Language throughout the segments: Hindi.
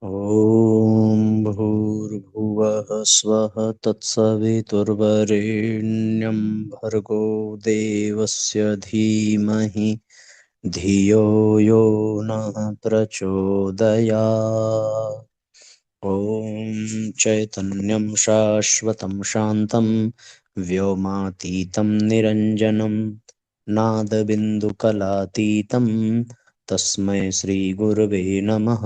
ॐ भूर्भुवः स्वः तत्सवितुर्वरेण्यं भर्गो देवस्य धीमहि धियो यो नः प्रचोदयात्। ॐ चैतन्यं शाश्वतं शान्तं व्योमातीतं निरञ्जनं नादबिन्दुकलातीतं तस्मै श्रीगुरवे नमः।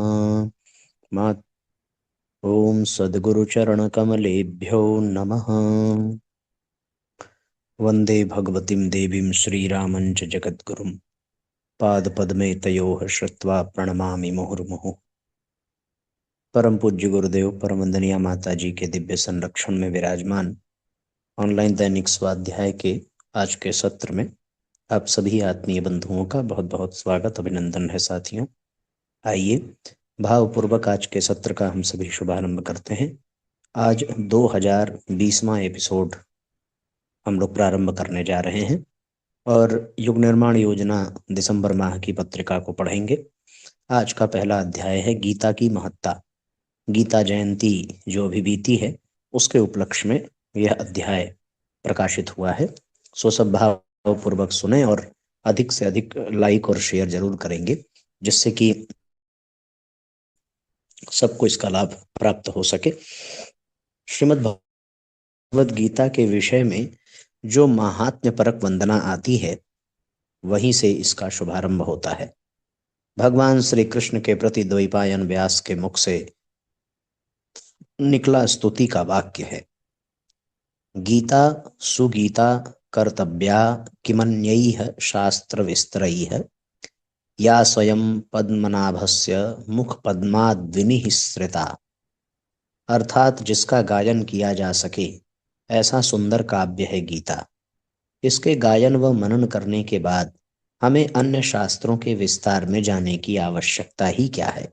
ॐ सद्गुरुचरणकमलेभ्यो नमः। वन्दे भगवतीं देवीं श्रीरामं च जगद्गुरुं पादपद्मे तयोः श्रुत्वा प्रणमामि मुहुर्मुहुः। परम पूज्य गुरुदेव परम वंदनीय माता जी के दिव्य संरक्षण में विराजमान ऑनलाइन दैनिक स्वाध्याय के आज के सत्र में आप सभी आत्मीय बंधुओं का बहुत बहुत स्वागत अभिनंदन है। साथियों, आइए भावपूर्वक आज के सत्र का हम सभी शुभारंभ करते हैं। आज 2020वां एपिसोड हम लोग प्रारंभ करने जा रहे हैं और युग निर्माण योजना दिसंबर माह की पत्रिका को पढ़ेंगे। आज का पहला अध्याय है गीता की महत्ता। गीता जयंती जो अभी बीती है उसके उपलक्ष्य में यह अध्याय प्रकाशित हुआ है। सो सब भावपूर्वक सुने और अधिक से अधिक लाइक और शेयर जरूर करेंगे, जिससे कि सबको इसका लाभ प्राप्त हो सके। श्रीमद् भगवद गीता के विषय में जो महात्म्य परक वंदना आती है वहीं से इसका शुभारंभ होता है। भगवान श्री कृष्ण के प्रति द्वैपायन व्यास के मुख से निकला स्तुति का वाक्य है, गीता सुगीता कर्तव्या किमन्यैः शास्त्र विस्तरैः या स्वयं पद्मनाभस्य मुख पद्माद्विनिःसृता। अर्थात जिसका गायन किया जा सके ऐसा सुंदर काव्य है गीता। इसके गायन व मनन करने के बाद हमें अन्य शास्त्रों के विस्तार में जाने की आवश्यकता ही क्या है।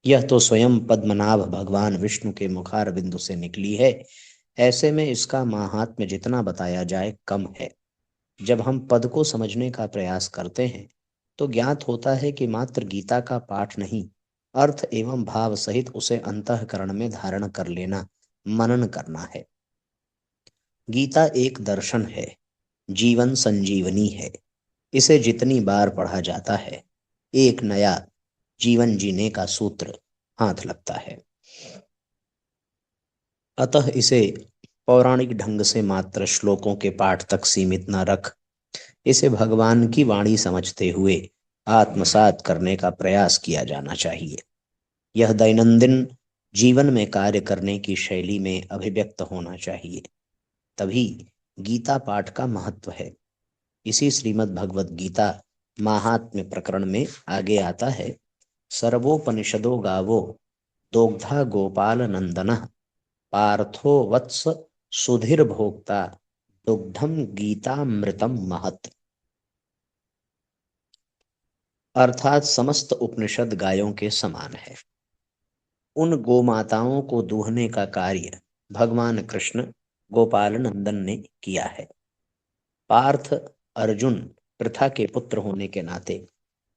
यह तो स्वयं पद्मनाभ भगवान विष्णु के मुखार बिंदु से निकली है। ऐसे में इसका महात्म्य जितना बताया जाए कम है। जब हम पद को समझने का प्रयास करते हैं तो ज्ञात होता है कि मात्र गीता का पाठ नहीं, अर्थ एवं भाव सहित उसे अंतःकरण में धारण कर लेना, मनन करना है। गीता एक दर्शन है, जीवन संजीवनी है। इसे जितनी बार पढ़ा जाता है एक नया जीवन जीने का सूत्र हाथ लगता है। अतः इसे पौराणिक ढंग से मात्र श्लोकों के पाठ तक सीमित न रख इसे भगवान की वाणी समझते हुए आत्मसात करने का प्रयास किया जाना चाहिए। यह दैनंदिन जीवन में कार्य करने की शैली में अभिव्यक्त होना चाहिए, तभी गीता पाठ का महत्व है। इसी श्रीमद् भगवद गीता महात्म्य प्रकरण में आगे आता है, सर्वोपनिषदो गावो दोग्धा गोपाल नंदन पार्थो वत्स सुधीर भोक्ता दुग्धम गीतामृतम महत्। अर्थात समस्त उपनिषद गायों के समान है। उन गोमाताओं को दूहने का कार्य भगवान कृष्ण गोपाल नंदन ने किया है। पार्थ अर्जुन पृथा के पुत्र होने के नाते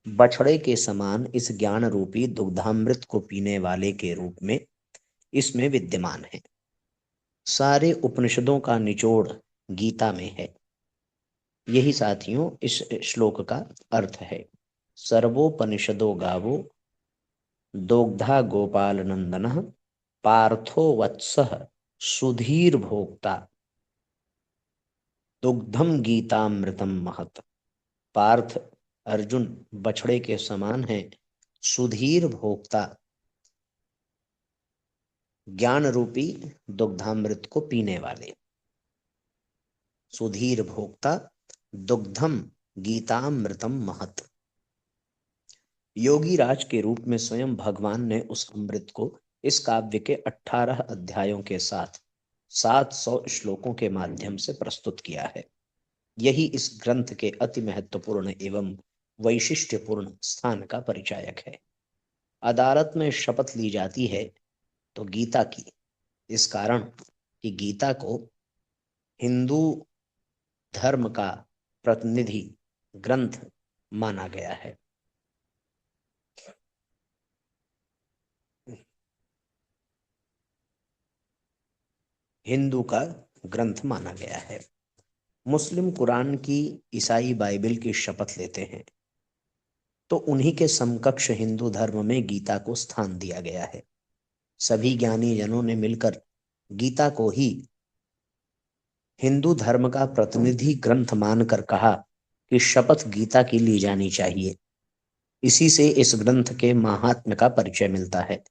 बछड़े के समान इस ज्ञान रूपी दुग्धामृत को पीने वाले के रूप में इसमें विद्यमान है। सारे उपनिषदों का निचोड़ गीता में है। यही साथियों इस श्लोक का अर्थ है। सर्वोपनिषदो गावो दोग्धा गोपाल नंदन पार्थो वत्सः सुधीर भोक्ता दुग्धम गीतामृतम महत्। पार्थ अर्जुन बछड़े के समान है, सुधीर भोक्ता ज्ञान रूपी दुग्धामृत को पीने वाले। सुधीर भोक्ता दुग्धम गीतामृतम महत्। योगी राज के रूप में स्वयं भगवान ने उस अमृत को इस काव्य के 18 अध्यायों के साथ 700 श्लोकों के माध्यम से प्रस्तुत किया है। यही इस ग्रंथ के अति महत्वपूर्ण एवं वैशिष्ट्यपूर्ण स्थान का परिचायक है। अदालत में शपथ ली जाती है तो गीता की, इस कारण कि गीता को हिंदू धर्म का प्रतिनिधि ग्रंथ माना गया है। हिंदू का ग्रंथ माना गया है। मुस्लिम कुरान की, ईसाई बाइबल की शपथ लेते हैं, तो उन्हीं के समकक्ष हिंदू धर्म में गीता को स्थान दिया गया है। सभी ज्ञानी जनों ने मिलकर गीता को ही हिंदू धर्म का प्रतिनिधि ग्रंथ मानकर कहा कि शपथ गीता की ली जानी चाहिए। इसी से इस ग्रंथ के महात्म्य का परिचय मिलता है।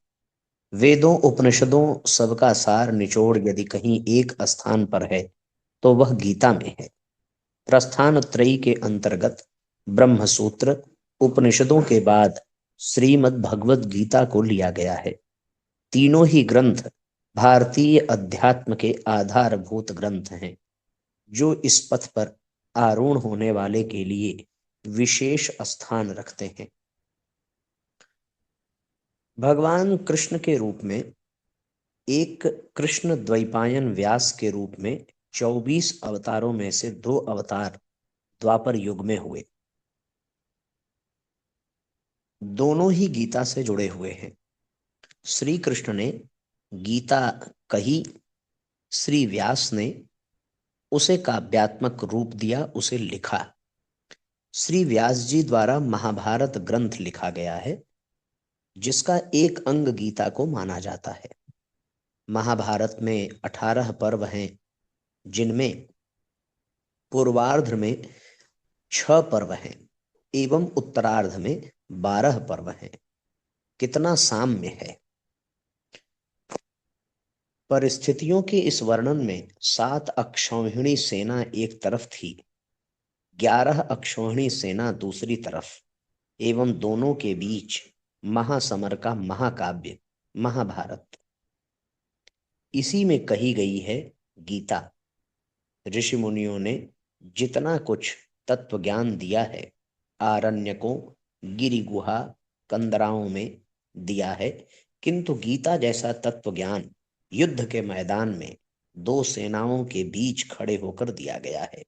वेदों उपनिषदों सबका सार निचोड़ यदि कहीं एक स्थान पर है तो वह गीता में है। प्रस्थान त्रयी के अंतर्गत ब्रह्म सूत्र उपनिषदों के बाद श्रीमद् भगवद गीता को लिया गया है। तीनों ही ग्रंथ भारतीय अध्यात्म के आधारभूत ग्रंथ हैं, जो इस पथ पर आरूढ़ होने वाले के लिए विशेष स्थान रखते हैं। भगवान कृष्ण के रूप में एक कृष्ण द्वैपायन व्यास के रूप में 24 अवतारों में से 2 अवतार द्वापर युग में हुए। दोनों ही गीता से जुड़े हुए हैं। श्री कृष्ण ने गीता कही, श्री व्यास ने उसे काव्यात्मक रूप दिया, उसे लिखा। श्री व्यास जी द्वारा महाभारत ग्रंथ लिखा गया है, जिसका एक अंग गीता को माना जाता है। महाभारत में 18 पर्व हैं, जिनमें पूर्वार्ध में 6 पर्व हैं एवं उत्तरार्ध में 12 पर्व हैं। कितना साम्य है। परिस्थितियों के इस वर्णन में 7 अक्षौहिणी सेना एक तरफ थी, 11 अक्षौहिणी सेना दूसरी तरफ, एवं दोनों के बीच महासमर का महाकाव्य महाभारत। इसी में कही गई है गीता। ऋषि मुनियों ने जितना कुछ तत्व ज्ञान दिया है, आरण्यकों, गिरि गुहा, कंदराओं में दिया है, किंतु गीता जैसा तत्व ज्ञान युद्ध के मैदान में 2 सेनाओं के बीच खड़े होकर दिया गया है।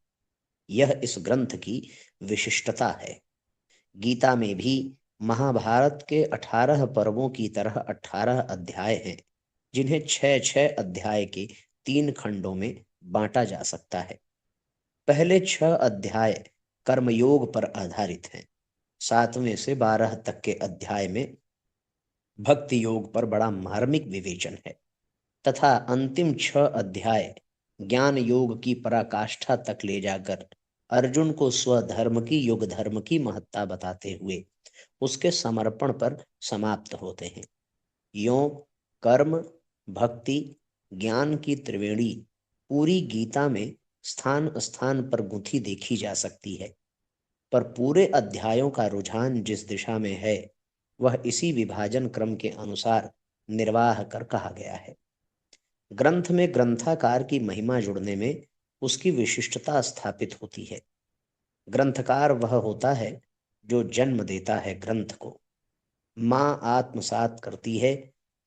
यह इस ग्रंथ की विशिष्टता है। गीता में भी महाभारत के 18 पर्वों की तरह 18 अध्याय हैं, जिन्हें 6-6 अध्याय के 3 खंडों में बांटा जा सकता है। पहले 6 अध्याय कर्मयोग पर आधारित हैं। 7वें से 12 तक के अध्याय में भक्ति योग पर बड़ा मार्मिक विवेचन है, तथा अंतिम 6 अध्याय ज्ञान योग की पराकाष्ठा तक ले जाकर अर्जुन को स्वधर्म की, युग धर्म की महत्ता बताते हुए उसके समर्पण पर समाप्त होते हैं। यों कर्म, भक्ति, ज्ञान की त्रिवेणी पूरी गीता में स्थान स्थान पर गुंथी देखी जा सकती है, पर पूरे अध्यायों का रुझान जिस दिशा में है, वह इसी विभाजन क्रम के अनुसार निर्वाह कर कहा गया है। ग्रंथ में ग्रंथाकार की महिमा जुड़ने में उसकी विशिष्टता स्थापित होती है। ग्रंथकार वह होता है जो जन्म देता है ग्रंथ को। माँ आत्मसात करती है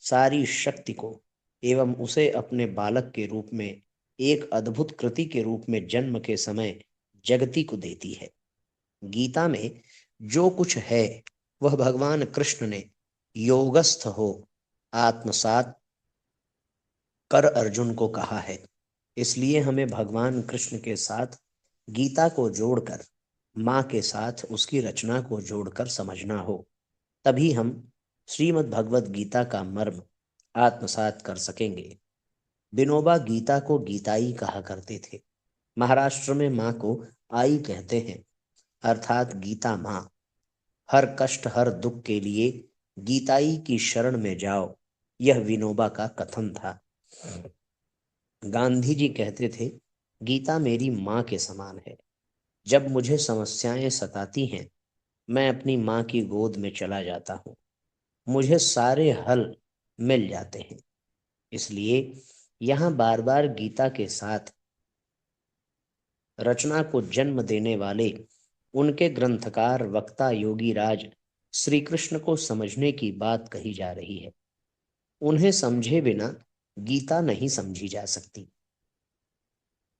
सारी शक्ति को एवं उसे अपने बालक के रूप में एक अद्भुत कृति के रूप में जन्म के समय जगति को देती है। गीता में जो कुछ है वह भगवान कृष्ण ने योगस्थ हो आत्मसात कर अर्जुन को कहा है। इसलिए हमें भगवान कृष्ण के साथ गीता को जोड़कर, माँ के साथ उसकी रचना को जोड़कर समझना हो, तभी हम श्रीमद् भगवद गीता का मर्म आत्मसात कर सकेंगे। विनोबा गीता को गीताई कहा करते थे। महाराष्ट्र में माँ को आई कहते हैं, अर्थात गीता माँ। हर कष्ट हर दुख के लिए गीताई की शरण में जाओ, यह विनोबा का कथन था। गांधी जी कहते थे, गीता मेरी माँ के समान है। जब मुझे समस्याएं सताती हैं, मैं अपनी माँ की गोद में चला जाता हूँ, मुझे सारे हल मिल जाते हैं। इसलिए यहाँ बार बार गीता के साथ रचना को जन्म देने वाले उनके ग्रंथकार वक्ता योगी राज श्री कृष्ण को समझने की बात कही जा रही है। उन्हें समझे बिना गीता नहीं समझी जा सकती।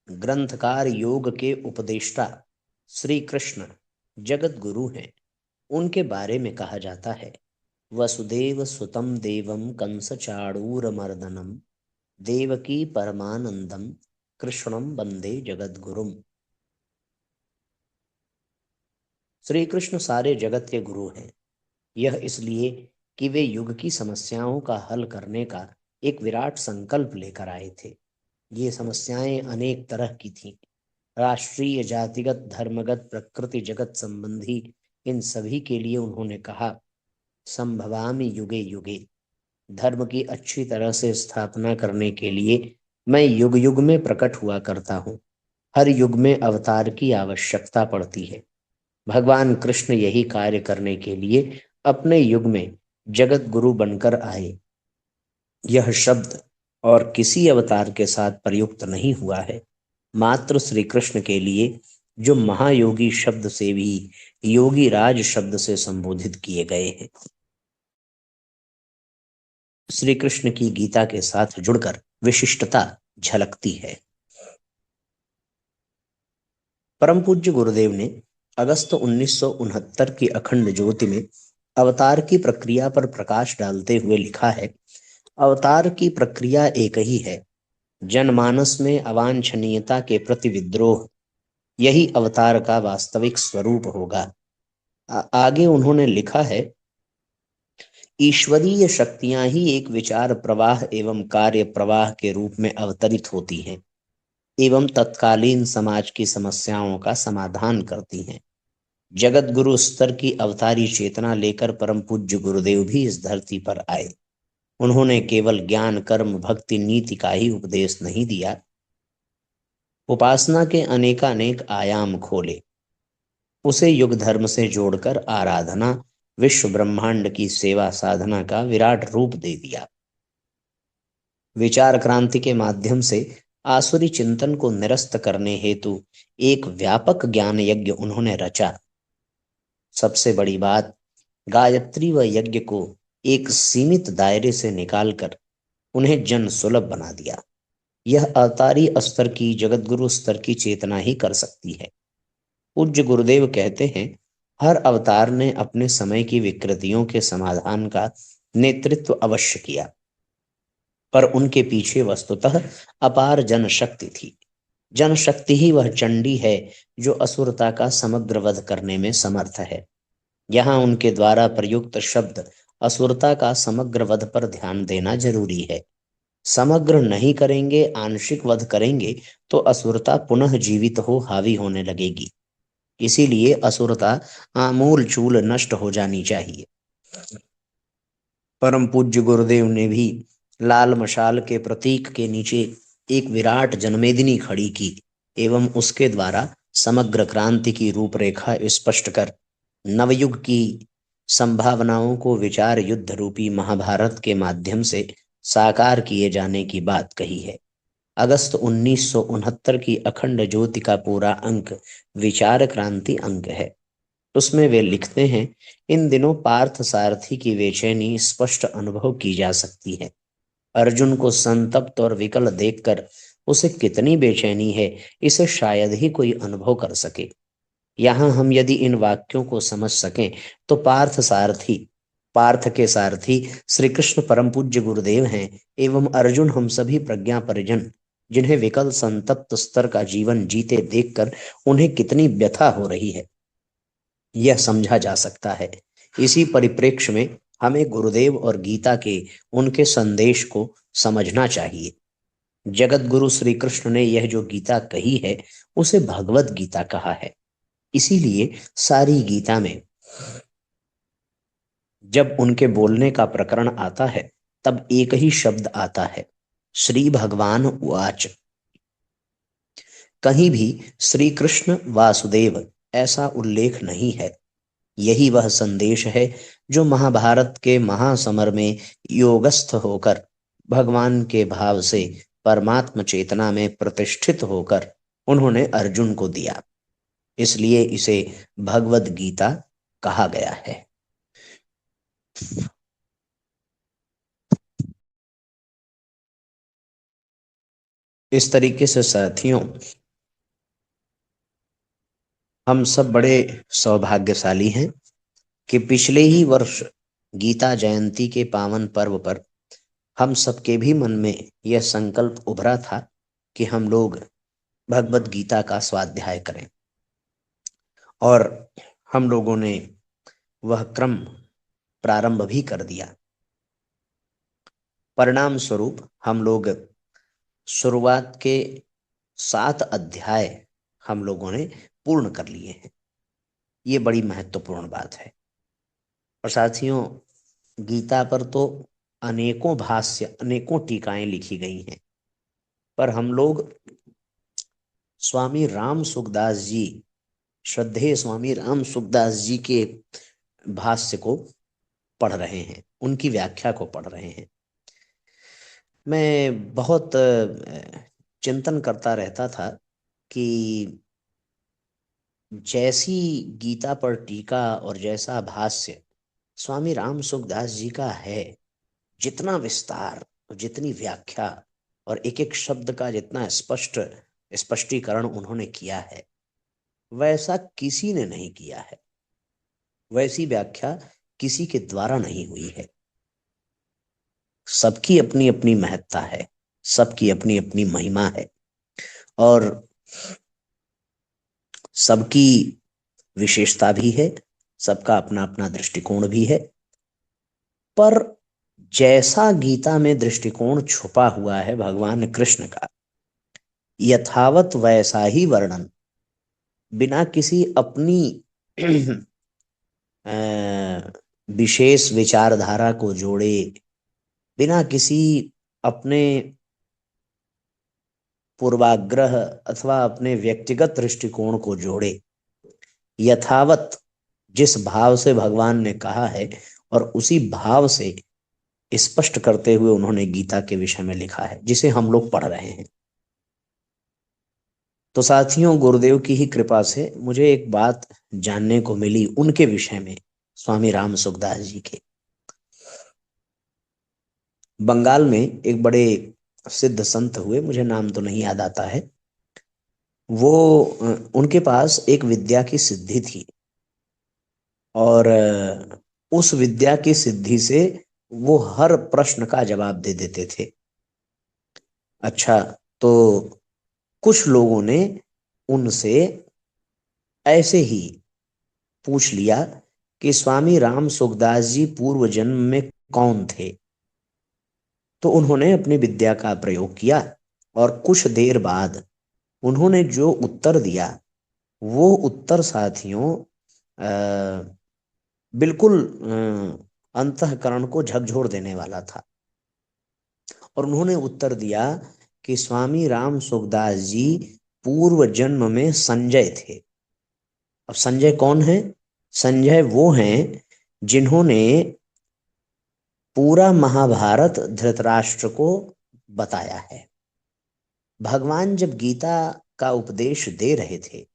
ग्रंथकार योग के उपदेष्टा श्री कृष्ण जगत गुरु हैं। उनके बारे में कहा जाता है, वसुदेव सुतम देवम कंस चाणूर मर्दनम देवकी परमानंदम कृष्णम वंदे जगद्गुरुम। श्री कृष्ण सारे जगत के गुरु हैं। यह इसलिए कि वे युग की समस्याओं का हल करने का एक विराट संकल्प लेकर आए थे। ये समस्याएं अनेक तरह की थीं। राष्ट्रीय, जातिगत, धर्मगत, प्रकृति जगत संबंधी, इन सभी के लिए उन्होंने कहा, संभवामि युगे युगे। धर्म की अच्छी तरह से स्थापना करने के लिए मैं युग युग में प्रकट हुआ करता हूँ। हर युग में अवतार की आवश्यकता पड़ती है। भगवान कृष्ण यही कार्य करने के लिए अपने युग में जगत गुरु बनकर आए। यह शब्द और किसी अवतार के साथ प्रयुक्त नहीं हुआ है, मात्र श्री कृष्ण के लिए, जो महायोगी शब्द से भी योगी राज शब्द से संबोधित किए गए हैं। श्री कृष्ण की गीता के साथ जुड़कर विशिष्टता झलकती है। परम पूज्य गुरुदेव ने अगस्त 1969 की अखंड ज्योति में अवतार की प्रक्रिया पर प्रकाश डालते हुए लिखा है, अवतार की प्रक्रिया एक ही है, जनमानस में अवांछनीयता के प्रति विद्रोह, यही अवतार का वास्तविक स्वरूप होगा। आगे उन्होंने लिखा है, ईश्वरीय शक्तियां ही एक विचार प्रवाह एवं कार्य प्रवाह के रूप में अवतरित होती हैं एवं तत्कालीन समाज की समस्याओं का समाधान करती हैं। जगत गुरु स्तर की अवतारी चेतना लेकर परम पूज्य गुरुदेव भी इस धरती पर आए। उन्होंने केवल ज्ञान, कर्म, भक्ति, नीति का ही उपदेश नहीं दिया, उपासना के अनेकानेक आयाम खोले। उसे युग धर्म से जोड़कर आराधना, विश्व ब्रह्मांड की सेवा साधना का विराट रूप दे दिया। विचार क्रांति के माध्यम से आसुरी चिंतन को निरस्त करने हेतु एक व्यापक ज्ञान यज्ञ उन्होंने रचा। सबसे बड़ी बात, गायत्री व यज्ञ को एक सीमित दायरे से निकालकर उन्हें जन सुलभ बना दिया। यह अवतारी स्तर की, जगतगुरु स्तर की चेतना ही कर सकती है। पूज्य गुरुदेव कहते हैं, हर अवतार ने अपने समय की विकृतियों के समाधान का नेतृत्व अवश्य किया, पर उनके पीछे वस्तुतः अपार जनशक्ति थी। जनशक्ति ही वह चंडी है जो असुरता का समग्र वध करने में समर्थ है। यहाँ उनके द्वारा प्रयुक्त शब्द असुरता का समग्र वध पर ध्यान देना जरूरी है। समग्र नहीं करेंगे, आंशिक वध करेंगे तो असुरता पुनः जीवित हो हावी होने लगेगी। इसीलिए असुरता आमूल चूल नष्ट हो जानी चाहिए। परम पूज्य गुरुदेव ने भी लाल मशाल के प्रतीक के नीचे एक विराट जनमेदिनी खड़ी की एवं उसके द्वारा समग्र क्रांति की रूपरेखा स्पष्ट कर नवयुग की संभावनाओं को विचार युद्ध रूपी महाभारत के माध्यम से साकार किए जाने की बात कही है। अगस्त 1969 की अखंड ज्योति का पूरा अंक विचार क्रांति अंक है। उसमें वे लिखते हैं, इन दिनों पार्थ सारथी की बेचैनी स्पष्ट अनुभव की जा सकती है। अर्जुन को संतप्त और विकल देखकर उसे कितनी बेचैनी है, इसे शायद ही कोई अनुभव कर सके। यहाँ हम यदि इन वाक्यों को समझ सकें तो पार्थ के सारथी श्री कृष्ण परम पूज्य गुरुदेव हैं एवं अर्जुन हम सभी प्रज्ञा परिजन, जिन्हें विकल संतप्त स्तर का जीवन जीते देखकर उन्हें कितनी व्यथा हो रही है, यह समझा जा सकता है। इसी परिप्रेक्ष्य में हमें गुरुदेव और गीता के उनके संदेश को समझना चाहिए। जगत गुरु श्री कृष्ण ने यह जो गीता कही है उसे भगवत गीता कहा है। इसीलिए सारी गीता में जब उनके बोलने का प्रकरण आता है तब एक ही शब्द आता है, श्री भगवान उवाच। कहीं भी श्री कृष्ण वासुदेव ऐसा उल्लेख नहीं है। यही वह संदेश है जो महाभारत के महासमर में योगस्थ होकर भगवान के भाव से परमात्म चेतना में प्रतिष्ठित होकर उन्होंने अर्जुन को दिया। इसलिए इसे भगवद गीता कहा गया है। इस तरीके से साथियों, हम सब बड़े सौभाग्यशाली हैं कि पिछले ही वर्ष गीता जयंती के पावन पर्व पर हम सबके भी मन में यह संकल्प उभरा था कि हम लोग भगवत गीता का स्वाध्याय करें, और हम लोगों ने वह क्रम प्रारंभ भी कर दिया। परिणाम स्वरूप हम लोग शुरुआत के 7 अध्याय हम लोगों ने पूर्ण कर लिए हैं। ये बड़ी महत्वपूर्ण बात है। और साथियों, गीता पर तो अनेकों भाष्य, अनेकों टीकाएं लिखी गई हैं, पर हम लोग स्वामी राम सुखदास जी, श्रद्धेय स्वामी राम सुखदास जी के भाष्य को पढ़ रहे हैं, उनकी व्याख्या को पढ़ रहे हैं। मैं बहुत चिंतन करता रहता था कि जैसी गीता पर टीका और जैसा भाष्य स्वामी राम सुखदास जी का है, जितना विस्तार और जितनी व्याख्या और एक एक शब्द का जितना स्पष्ट स्पष्टीकरण उन्होंने किया है, वैसा किसी ने नहीं किया है। वैसी व्याख्या किसी के द्वारा नहीं हुई है। सबकी अपनी अपनी महत्ता है, सबकी अपनी अपनी महिमा है, और सबकी विशेषता भी है, सबका अपना अपना दृष्टिकोण भी है। पर जैसा गीता में दृष्टिकोण छुपा हुआ है भगवान कृष्ण का, यथावत वैसा ही वर्णन, बिना किसी अपनी विशेष विचारधारा को जोड़े, बिना किसी अपने पूर्वाग्रह अथवा अपने व्यक्तिगत दृष्टिकोण को जोड़े, यथावत जिस भाव से भगवान ने कहा है और उसी भाव से स्पष्ट करते हुए उन्होंने गीता के विषय में लिखा है, जिसे हम लोग पढ़ रहे हैं। तो साथियों, गुरुदेव की ही कृपा से मुझे एक बात जानने को मिली उनके विषय में, स्वामी राम सुखदास जी के। बंगाल में एक बड़े सिद्ध संत हुए, मुझे नाम तो नहीं याद आता है। वो उनके पास एक विद्या की सिद्धि थी, और उस विद्या की सिद्धि से वो हर प्रश्न का जवाब दे देते थे। अच्छा, तो कुछ लोगों ने उनसे ऐसे ही पूछ लिया कि स्वामी राम सुखदास जी पूर्व जन्म में कौन थे। तो उन्होंने अपनी विद्या का प्रयोग किया, और कुछ देर बाद उन्होंने जो उत्तर दिया, वो उत्तर साथियों बिल्कुल अंतःकरण को झकझोर देने वाला था। और उन्होंने उत्तर दिया कि स्वामी राम सुखदास जी पूर्व जन्म में संजय थे। अब संजय कौन है? संजय वो हैं जिन्होंने पूरा महाभारत धृतराष्ट्र को बताया है। भगवान जब गीता का उपदेश दे रहे थे,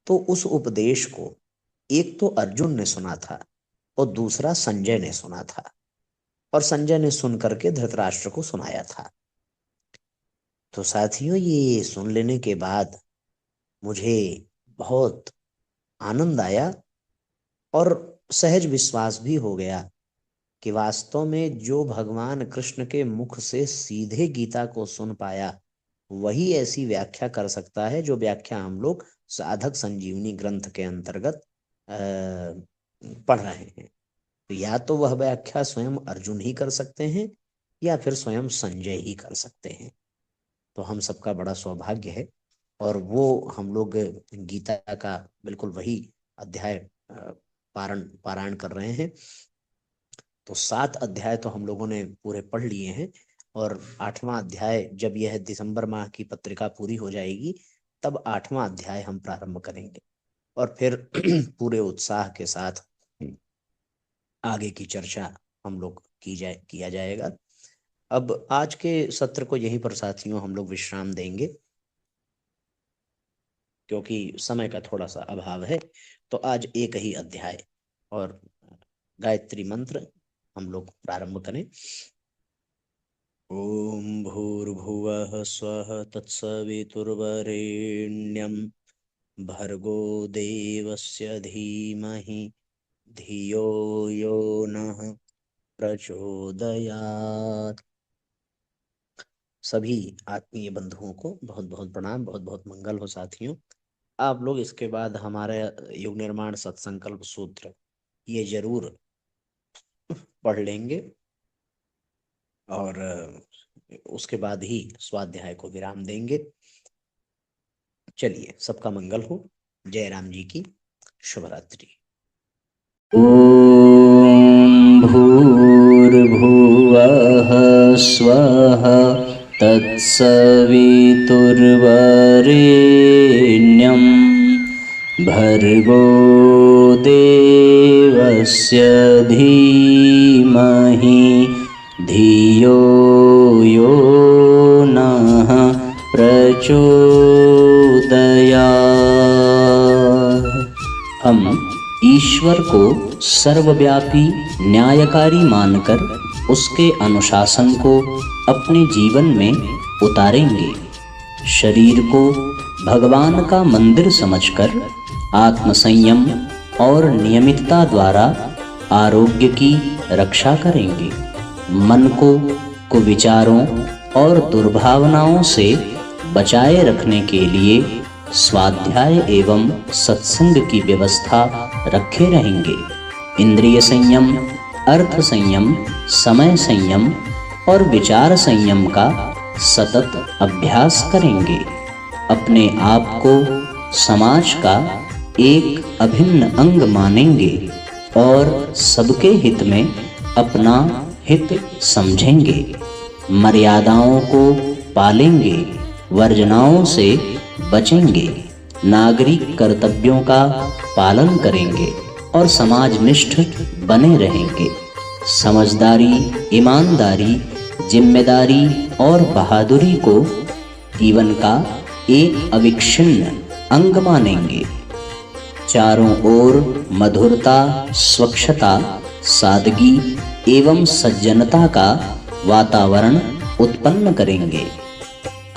तो उस उपदेश को एक तो अर्जुन ने सुना था और दूसरा संजय ने सुना था, और संजय ने सुन करके धृतराष्ट्र को सुनाया था। तो साथियों, ये सुन लेने के बाद मुझे बहुत आनंद आया, और सहज विश्वास भी हो गया कि वास्तव में जो भगवान कृष्ण के मुख से सीधे गीता को सुन पाया, वही ऐसी व्याख्या कर सकता है जो व्याख्या हम लोग साधक संजीवनी ग्रंथ के अंतर्गत पढ़ रहे हैं। तो या तो वह व्याख्या स्वयं अर्जुन ही कर सकते हैं, या फिर स्वयं संजय ही कर सकते हैं। तो हम सबका बड़ा सौभाग्य है, और वो हम लोग गीता का बिल्कुल वही अध्याय पारायण कर रहे हैं। तो 7 अध्याय तो हम लोगों ने पूरे पढ़ लिए हैं, और 8वां अध्याय जब यह दिसंबर माह की पत्रिका पूरी हो जाएगी, तब 8वां अध्याय हम प्रारंभ करेंगे, और फिर पूरे उत्साह के साथ आगे की चर्चा हम लोग किया जाएगा। अब आज के सत्र को यहीं पर साथियों हम लोग विश्राम देंगे, क्योंकि समय का थोड़ा सा अभाव है। तो आज एक ही अध्याय और गायत्री मंत्र हम लोग प्रारंभ करें। ओम भूर्भुवः स्वः तत्सवितुर्वरेण्यं भर्गो देवस्य धीमहि धियो यो नः प्रचोदयात्। सभी आत्मीय बंधुओं को बहुत बहुत प्रणाम, बहुत बहुत मंगल हो साथियों। आप लोग इसके बाद हमारे युग निर्माण सत्संकल्प सूत्र ये जरूर पढ़ लेंगे और उसके बाद ही स्वाध्याय को विराम देंगे। चलिए, सबका मंगल हो। जय राम जी की शुभरात्रि। ॐ भूर्भुवः स्वः तत्सवितुर्वरेण्यं भर्गो देवस्य धीमहि धियो यो नः प्रचोदयात्। हम ईश्वर को सर्वव्यापी न्यायकारी मानकर उसके अनुशासन को अपने जीवन में उतारेंगे। शरीर को भगवान का मंदिर समझकर आत्मसंयम और नियमितता द्वारा आरोग्य की रक्षा करेंगे। मन को कुविचारों और दुर्भावनाओं से बचाए रखने के लिए स्वाध्याय एवं सत्संग की व्यवस्था रखे रहेंगे। इंद्रिय संयम, अर्थ संयम, समय संयम और विचार संयम का सतत अभ्यास करेंगे। अपने आप को समाज का एक अभिन्न अंग मानेंगे और सबके हित में अपना हित समझेंगे। मर्यादाओं को पालेंगे, वर्जनाओं से बचेंगे, नागरिक कर्तव्यों का पालन करेंगे और समाजनिष्ठ बने रहेंगे। समझदारी, ईमानदारी, जिम्मेदारी और बहादुरी को जीवन का एक अविच्छिन्न अंग मानेंगे। चारों ओर मधुरता, स्वच्छता, सादगी एवं सज्जनता का वातावरण उत्पन्न करेंगे।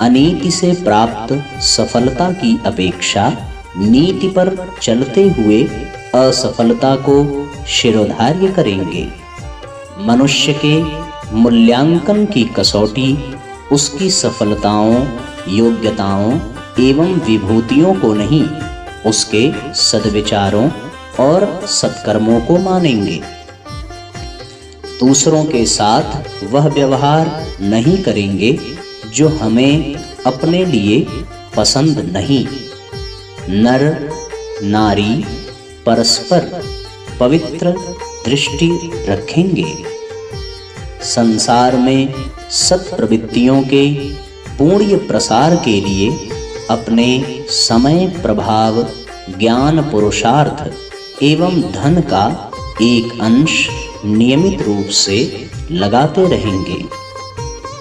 अनीति से प्राप्त सफलता की अपेक्षा नीति पर चलते हुए असफलता को शिरोधार्य करेंगे। मनुष्य के मूल्यांकन की कसौटी उसकी सफलताओं, योग्यताओं एवं विभूतियों को नहीं, उसके सद्विचारों और सत्कर्मों को मानेंगे। दूसरों के साथ वह व्यवहार नहीं करेंगे जो हमें अपने लिए पसंद नहीं। नर नारी परस्पर पवित्र दृष्टि रखेंगे। संसार में सत्प्रवृत्तियों के पूर्ण प्रसार के लिए अपने समय, प्रभाव, ज्ञान, पुरुषार्थ एवं धन का एक अंश नियमित रूप से लगाते रहेंगे।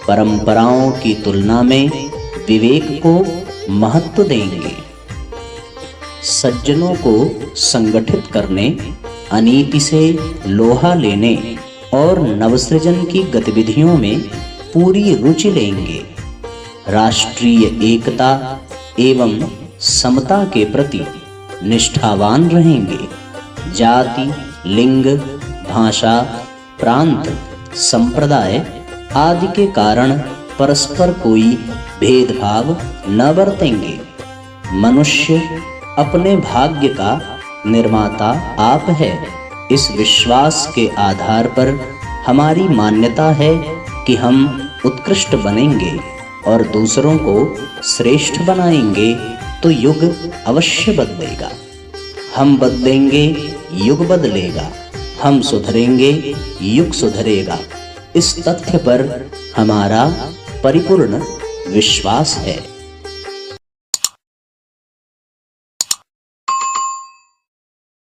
परंपराओं की तुलना में विवेक को महत्व देंगे। सज्जनों को संगठित करने, अनीति से लोहा लेने और नवसृजन की गतिविधियों में पूरी रुचि लेंगे। राष्ट्रीय एकता एवं समता के प्रति निष्ठावान रहेंगे। जाति, लिंग, भाषा, प्रांत, संप्रदाय आदि के कारण परस्पर कोई भेदभाव न बरतेंगे। मनुष्य अपने भाग्य का निर्माता आप है। इस विश्वास के आधार पर हमारी मान्यता है कि हम उत्कृष्ट बनेंगे और दूसरों को श्रेष्ठ बनाएंगे तो युग अवश्य बदलेगा। हम बदलेंगे, युग बदलेगा। हम सुधरेंगे, युग सुधरेगा। इस तथ्य पर हमारा परिपूर्ण विश्वास है।